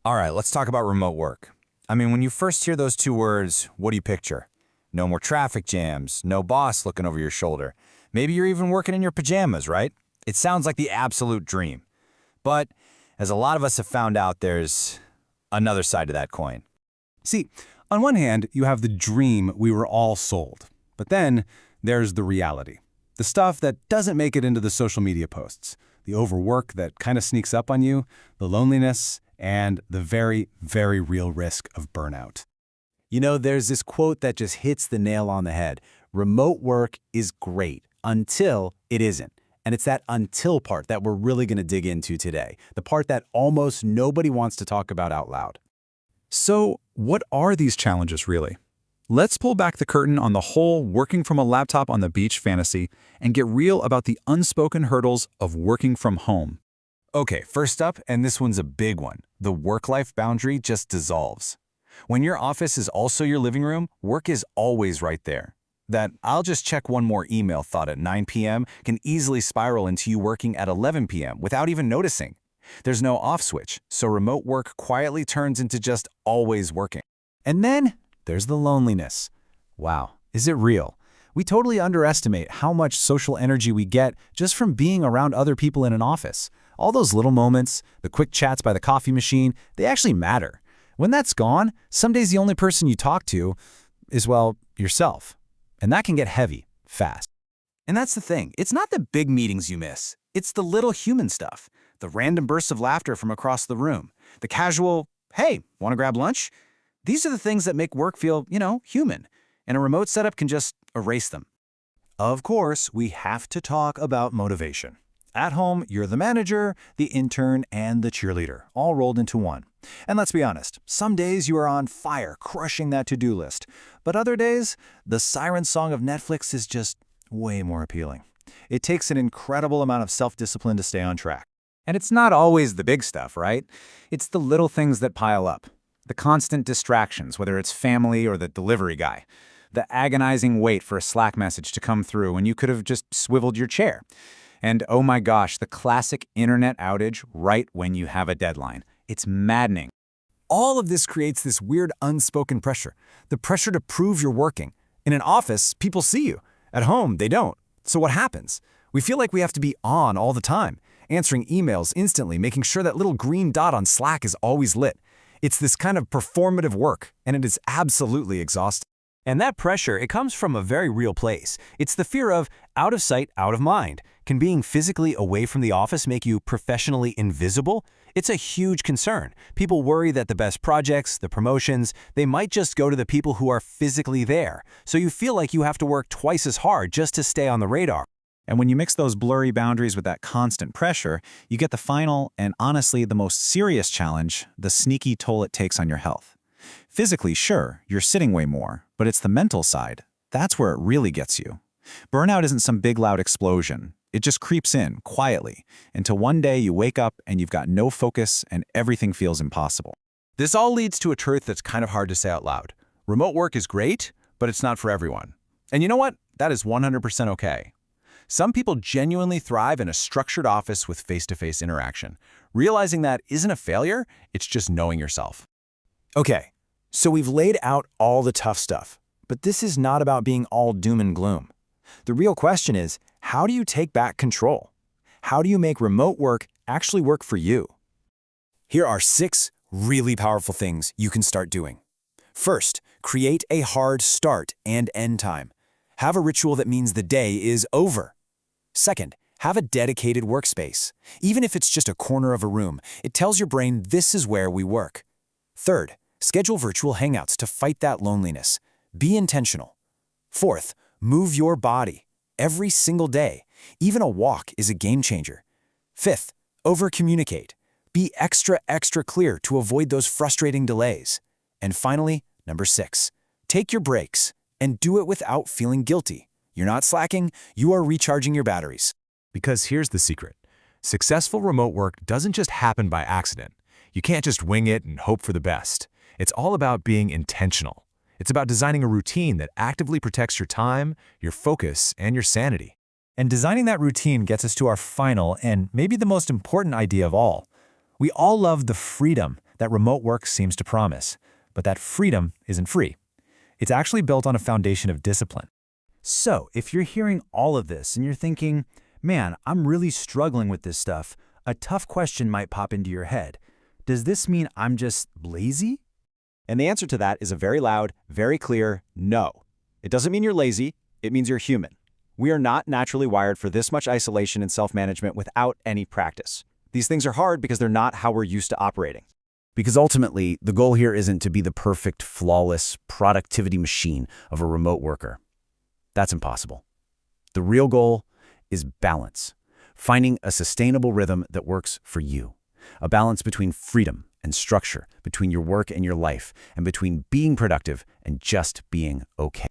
All right, let's talk about remote work. I mean, when you first hear those two words, what do you picture? No more traffic jams, no boss looking over your shoulder. Maybe you're even working in your pajamas, right? It sounds like the absolute dream. But as a lot of us have found out, there's another side to that coin. See, on one hand, you have the dream we were all sold. But then there's the reality. The stuff that doesn't make it into the social media posts. The overwork that kind of sneaks up on you, the loneliness, and the very, very real risk of burnout. You know, there's this quote that just hits the nail on the head. Remote work is great until it isn't. And it's that until part that we're really going to dig into today, the part that almost nobody wants to talk about out loud. So, what are these challenges really? Let's pull back the curtain on the whole working from a laptop on the beach fantasy and get real about the unspoken hurdles of working from home. Okay, first up, and this one's a big one, the work-life boundary just dissolves. When your office is also your living room, work is always right there. That "I'll just check one more email" thought at 9 p.m. can easily spiral into you working at 11 p.m. without even noticing. There's no off switch, so remote work quietly turns into just always working. And then there's the loneliness. Wow, is it real? We totally underestimate how much social energy we get just from being around other people in an office. All those little moments, the quick chats by the coffee machine, they actually matter. When that's gone, some days the only person you talk to is, well, yourself. And that can get heavy, fast. And that's the thing, it's not the big meetings you miss. It's the little human stuff. The random bursts of laughter from across the room. The casual, "Hey, want to grab lunch?" These are the things that make work feel, human. And a remote setup can just erase them. Of course, we have to talk about motivation. At home, you're the manager, the intern, and the cheerleader, all rolled into one. And let's be honest, some days you are on fire, crushing that to-do list. But other days, the siren song of Netflix is just way more appealing. It takes an incredible amount of self-discipline to stay on track. And it's not always the big stuff, right? It's the little things that pile up. The constant distractions, whether it's family or the delivery guy. The agonizing wait for a Slack message to come through when you could have just swiveled your chair. And oh my gosh, the classic internet outage right when you have a deadline. It's maddening. All of this creates this weird unspoken pressure. The pressure to prove you're working. In an office, people see you. At home, they don't. So what happens? We feel like we have to be on all the time, answering emails instantly, making sure that little green dot on Slack is always lit. It's this kind of performative work, and it is absolutely exhausting. And that pressure, it comes from a very real place. It's the fear of out of sight, out of mind. Can being physically away from the office make you professionally invisible? It's a huge concern. People worry that the best projects, the promotions, they might just go to the people who are physically there. So you feel like you have to work twice as hard just to stay on the radar. And when you mix those blurry boundaries with that constant pressure, you get the final and honestly the most serious challenge, the sneaky toll it takes on your health. Physically, sure, you're sitting way more, but it's the mental side. That's where it really gets you. Burnout isn't some big loud explosion. It just creeps in, quietly, until one day you wake up and you've got no focus and everything feels impossible. This all leads to a truth that's kind of hard to say out loud. Remote work is great, but it's not for everyone. And you know what? That is 100% okay. Some people genuinely thrive in a structured office with face-to-face interaction. Realizing that isn't a failure, it's just knowing yourself. Okay, so we've laid out all the tough stuff, but this is not about being all doom and gloom. The real question is, how do you take back control? How do you make remote work actually work for you? Here are 6 really powerful things you can start doing. First, create a hard start and end time. Have a ritual that means the day is over. Second, have a dedicated workspace. Even if it's just a corner of a room, it tells your brain this is where we work. Third, schedule virtual hangouts to fight that loneliness. Be intentional. Fourth, move your body every single day. Even a walk is a game changer. Fifth, over-communicate. Be extra clear to avoid those frustrating delays. And finally, number 6, take your breaks and do it without feeling guilty. You're not slacking, you are recharging your batteries. Because here's the secret. Successful remote work doesn't just happen by accident. You can't just wing it and hope for the best. It's all about being intentional. It's about designing a routine that actively protects your time, your focus, and your sanity. And designing that routine gets us to our final and maybe the most important idea of all. We all love the freedom, that remote work seems to promise, but that freedom isn't free. It's actually built on a foundation of discipline. So, if you're hearing all of this and you're thinking, man, I'm really struggling with this stuff, a tough question might pop into your head. Does this mean I'm just lazy? And the answer to that is a very loud, very clear no. It doesn't mean you're lazy, it means you're human. We are not naturally wired for this much isolation and self-management without any practice. These things are hard because they're not how we're used to operating. Because ultimately, the goal here isn't to be the perfect, flawless productivity machine of a remote worker. That's impossible. The real goal is balance, finding a sustainable rhythm that works for you. A balance between freedom and structure, between your work and your life, and between being productive and just being okay.